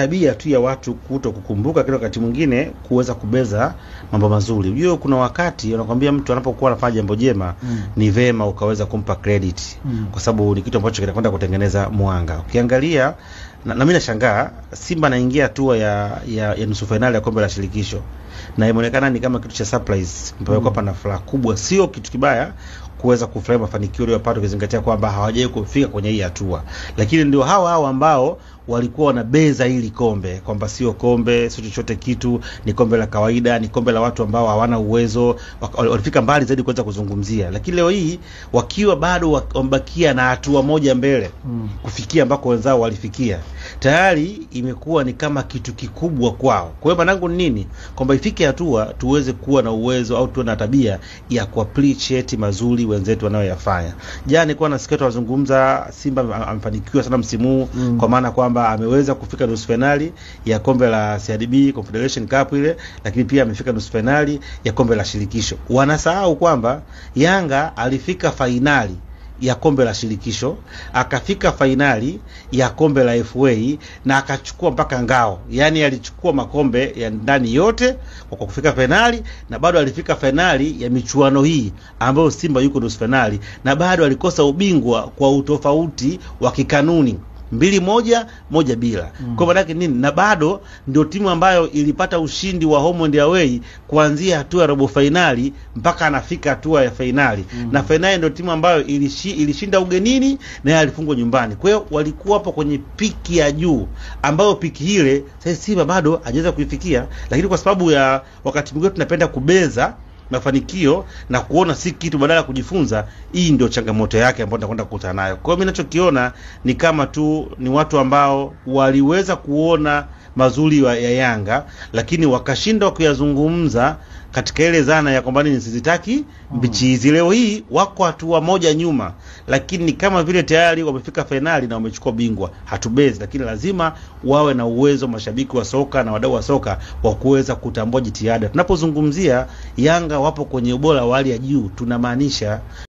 tabia tu ya watu kuto kukumbuka kile wakati mwingine kuweza kubeza mambo mazuri. Unajua kuna wakati unakwambia mtu anapokuwa anafanya jambo jema ni vema ukaweza kumpa credit kwa sababu ni kitu ambacho kinakwenda kutengeneza mwanga. Ukiangalia na mimi nashangaa Simba anaingia hatua ya nusu finali ya kombe la shirikisho na imeonekana ni kama kitu cha surprise, mpaka hapa na furaha kubwa. Sio kitu kibaya kuweza kufurahia mafanikio yaliyopata ukizingatia kwamba hawajawahi kufika kwenye hii hatua, lakini ndio hao ambao walikuwa wanabeza hili kombe kwamba sio kombe, sio chochote kitu, ni kombe la kawaida, ni kombe la watu ambao hawana uwezo, walifika mbali zaidi kuweza kuzungumzia. Lakini leo hii wakiwa bado wamebakia na hatua moja mbele kufikia ambako wenzao walifikia, tayari imekuwa ni kama kitu kikubwa kwao. Kwa hiyo manangu nini? Kwamba ifike hatua tuweze kuwa na uwezo au tuwe na tabia ya kuappreciate mazuri wenzetu wanayoyafanya. Jana nilikuwa nasikia wazungumza Simba amefanikiwa sana msimu kwa maana kwamba ameweza kufika nusu finali ya kombe la CRDB Confederation Cup ile, lakini pia amefika nusu finali ya kombe la shirikisho. Wanasahau kwamba Yanga alifika finali ya kombe la shirikisho, akafika finali ya kombe la FA na akachukua mpaka ngao. Yaani alichukua makombe ya ndani yote kwa kufika finali, na bado alifika finali ya michuano hii ambayo Simba yuko nusu finali, na bado alikosa ubingwa kwa utofauti wa kikanuni 2-1 Kwa maana yake nini? Na bado ndio timu ambayo ilipata ushindi wa home and away kuanzia hatua ya robo finali mpaka anafika hatua ya finali. Na finali ndio timu ambayo ilishinda ugenini na alifungwa nyumbani. Kwa hiyo walikuwa hapo kwenye piki ya juu ambayo piki ile sasa Simba bado hajaweza kuifikia, lakini kwa sababu ya wakati mwingine tunapenda kubeza mafanikio na kuona si kitu badala ya kujifunza, hii ndio changamoto yake ambayo tunakwenda kukutana nayo. Kwa hiyo mimi ninachokiona ni kama tu ni watu ambao waliweza kuona mazuri ya Yanga lakini wakashindwa kuyazungumza katika ile zana ya kwamba ni sizitaki mbichi hizi. Leo hii wako hatua moja nyuma, lakini kama vile tayari wamefika finali na wamechukua bingwa. Hatubezi, lakini lazima wawe na uwezo mashabiki wa soka na wadau wa soka wa kuweza kutambua jitihada. Tunapozungumzia Yanga wapo kwenye ubora wa hali ya juu, tunamaanisha